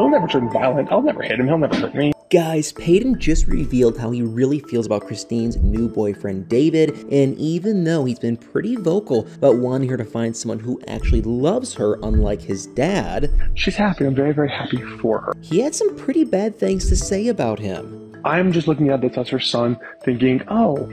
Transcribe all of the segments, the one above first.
He'll never turn violent. I'll never hit him. He'll never hurt me. Guys, Paedon just revealed how he really feels about Christine's new boyfriend, David, and even though he's been pretty vocal about wanting her to find someone who actually loves her, unlike his dad, she's happy. I'm very, very happy for her. he had some pretty bad things to say about him. I'm just looking at this as her son, thinking, oh,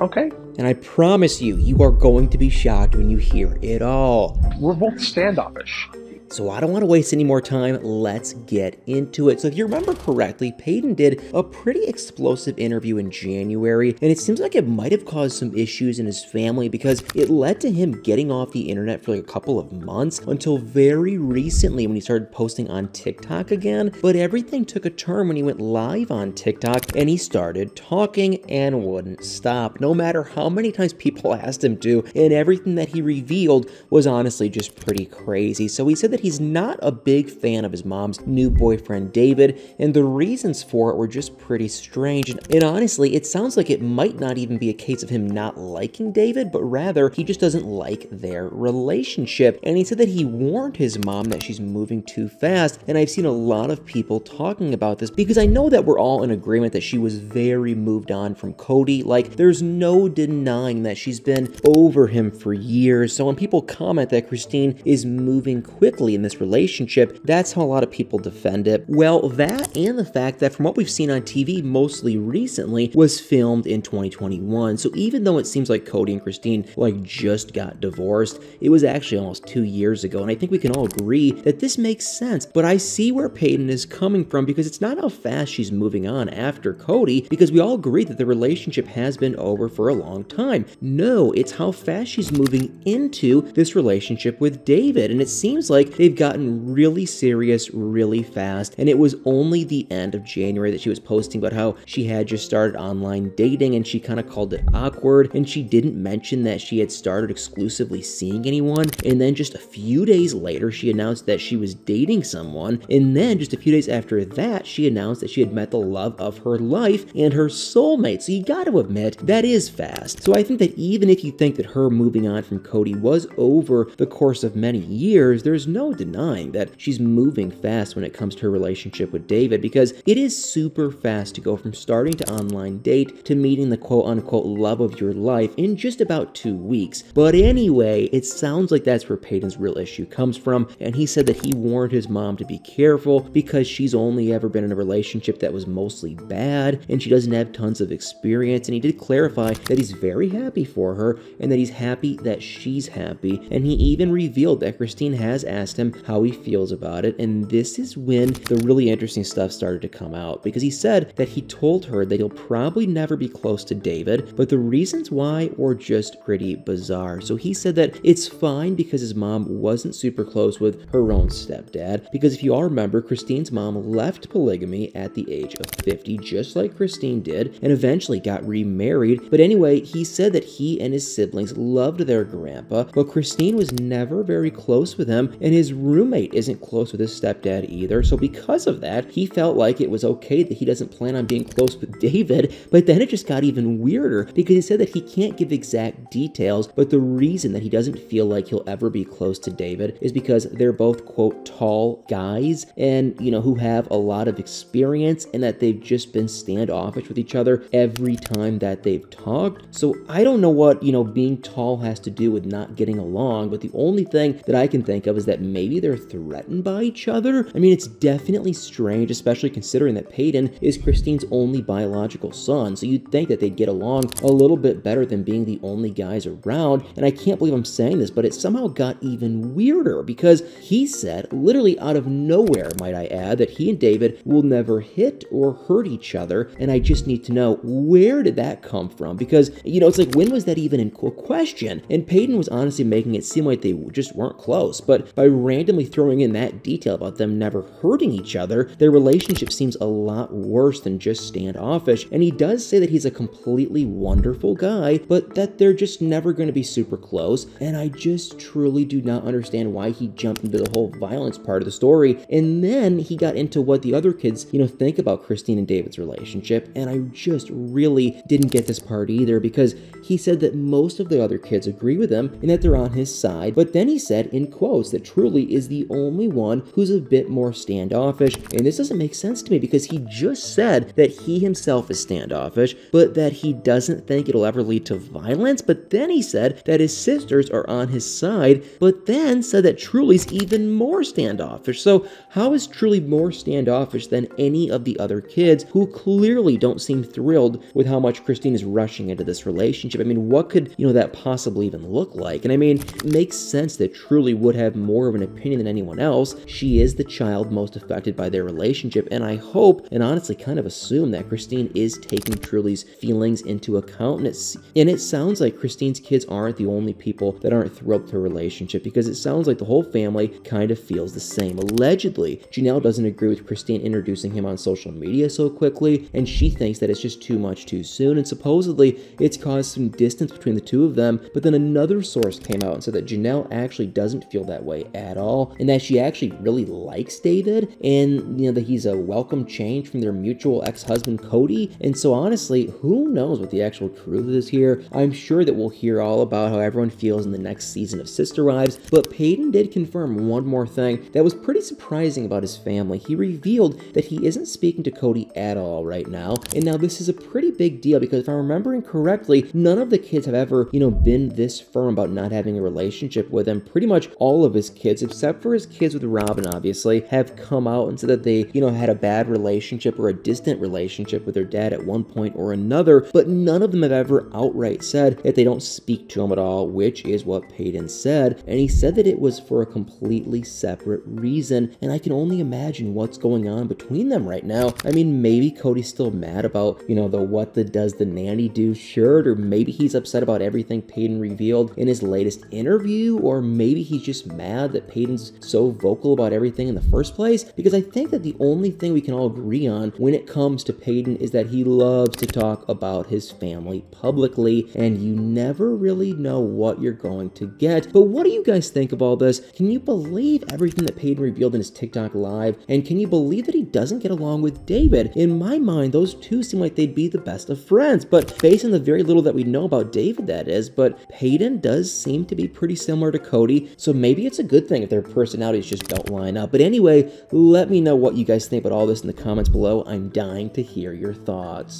okay. And I promise you, you are going to be shocked when you hear it all. We're both standoffish. So I don't want to waste any more time, let's get into it. So if you remember correctly, Paedon did a pretty explosive interview in January, and it seems like it might have caused some issues in his family because it led to him getting off the internet for like a couple of months until very recently when he started posting on TikTok again. But everything took a turn when he went live on TikTok and he started talking and wouldn't stop, no matter how many times people asked him to, and everything that he revealed was honestly just pretty crazy. So he said that he's not a big fan of his mom's new boyfriend, David, and the reasons for it were just pretty strange. And honestly, it sounds like it might not even be a case of him not liking David, but rather he just doesn't like their relationship. And he said that he warned his mom that she's moving too fast, and I've seen a lot of people talking about this because I know that we're all in agreement that she was very moved on from Cody. Like, there's no denying that she's been over him for years. So when people comment that Christine is moving quickly in this relationship, that's how a lot of people defend it. Well, that and the fact that from what we've seen on TV mostly recently was filmed in 2021. So even though it seems like Cody and Christine like just got divorced, it was actually almost 2 years ago. And I think we can all agree that this makes sense. But I see where Paedon is coming from because it's not how fast she's moving on after Cody, because we all agree that the relationship has been over for a long time. No, it's how fast she's moving into this relationship with David. And it seems like they've gotten really serious really fast, and it was only the end of January that she was posting about how she had just started online dating and she kind of called it awkward, and she didn't mention that she had started exclusively seeing anyone. And then just a few days later she announced that she was dating someone, and then just a few days after that she announced that she had met the love of her life and her soulmate. So you got to admit that is fast. So I think that even if you think that her moving on from Cody was over the course of many years, there's no denying that she's moving fast when it comes to her relationship with David, because it is super fast to go from starting to online date to meeting the quote-unquote love of your life in just about 2 weeks. But anyway, it sounds like that's where Paedon's real issue comes from, and he said that he warned his mom to be careful because she's only ever been in a relationship that was mostly bad and she doesn't have tons of experience. And he did clarify that he's very happy for her and that he's happy that she's happy, and he even revealed that Christine has asked him how he feels about it. And this is when the really interesting stuff started to come out, because he said that he told her that he'll probably never be close to David, but the reasons why were just pretty bizarre. So he said that it's fine because his mom wasn't super close with her own stepdad, because if you all remember, Christine's mom left polygamy at the age of 50, just like Christine did, and eventually got remarried. But anyway, he said that he and his siblings loved their grandpa, but Christine was never very close with him, and his roommate isn't close with his stepdad either. So because of that, he felt like it was okay that he doesn't plan on being close with David. But then it just got even weirder because he said that he can't give exact details, but the reason that he doesn't feel like he'll ever be close to David is because they're both quote tall guys and who have a lot of experience, and that they've just been standoffish with each other every time that they've talked. So I don't know what being tall has to do with not getting along, but the only thing that I can think of is that maybe they're threatened by each other. I mean, it's definitely strange, especially considering that Paedon is Christine's only biological son, so you'd think that they'd get along a little bit better than being the only guys around. And I can't believe I'm saying this, but it somehow got even weirder because he said, literally out of nowhere, might I add, that he and David will never hit or hurt each other. And I just need to know, where did that come from? Because, it's like, when was that even in question? And Paedon was honestly making it seem like they just weren't close, but by randomly throwing in that detail about them never hurting each other, their relationship seems a lot worse than just standoffish. And he does say that he's a completely wonderful guy, but that they're just never going to be super close. And I just truly do not understand why he jumped into the whole violence part of the story. And then he got into what the other kids, think about Christine and David's relationship. And I just really didn't get this part either, because he said that most of the other kids agree with him and that they're on his side. But then he said, in quotes, that truly truly is the only one who's a bit more standoffish. And this doesn't make sense to me because he just said that he himself is standoffish, but that he doesn't think it'll ever lead to violence. But then he said that his sisters are on his side, but then said that Truly's even more standoffish. So how is Truly more standoffish than any of the other kids who clearly don't seem thrilled with how much Christine is rushing into this relationship? I mean, what could, that possibly even look like? And I mean, it makes sense that Truly would have more of an opinion than anyone else. She is the child most affected by their relationship, and I hope, and honestly kind of assume, that Christine is taking Truly's feelings into account. And it sounds like Christine's kids aren't the only people that aren't thrilled with her relationship, because it sounds like the whole family kind of feels the same. Allegedly, Janelle doesn't agree with Christine introducing him on social media so quickly, and she thinks that it's just too much too soon, and supposedly it's caused some distance between the two of them. But then another source came out and said that Janelle actually doesn't feel that way at all, and that she actually really likes David, and that he's a welcome change from their mutual ex-husband Cody. And so honestly, who knows what the actual truth is here? I'm sure that we'll hear all about how everyone feels in the next season of Sister Wives, but Paedon did confirm one more thing that was pretty surprising about his family. He revealed that he isn't speaking to Cody at all right now, and now this is a pretty big deal because if I'm remembering correctly, none of the kids have ever, been this firm about not having a relationship with him. Pretty much all of his kids, except for his kids with Robin, obviously, have come out and said that they, had a bad relationship or a distant relationship with their dad at one point or another, but none of them have ever outright said that they don't speak to him at all, which is what Paedon said. And he said that it was for a completely separate reason, and I can only imagine what's going on between them right now. I mean, maybe Cody's still mad about, the what the does the nanny do shirt, or maybe he's upset about everything Paedon revealed in his latest interview, or maybe he's just mad that Paedon's so vocal about everything in the first place, because I think that the only thing we can all agree on when it comes to Paedon is that he loves to talk about his family publicly, and you never really know what you're going to get. But what do you guys think of all this? Can you believe everything that Paedon revealed in his TikTok live? And can you believe that he doesn't get along with David? In my mind, those two seem like they'd be the best of friends, but based on the very little that we know about David, that is. But Paedon does seem to be pretty similar to Cody, so maybe it's a good thing if their personalities just don't line up. But anyway, let me know what you guys think about all this in the comments below. I'm dying to hear your thoughts.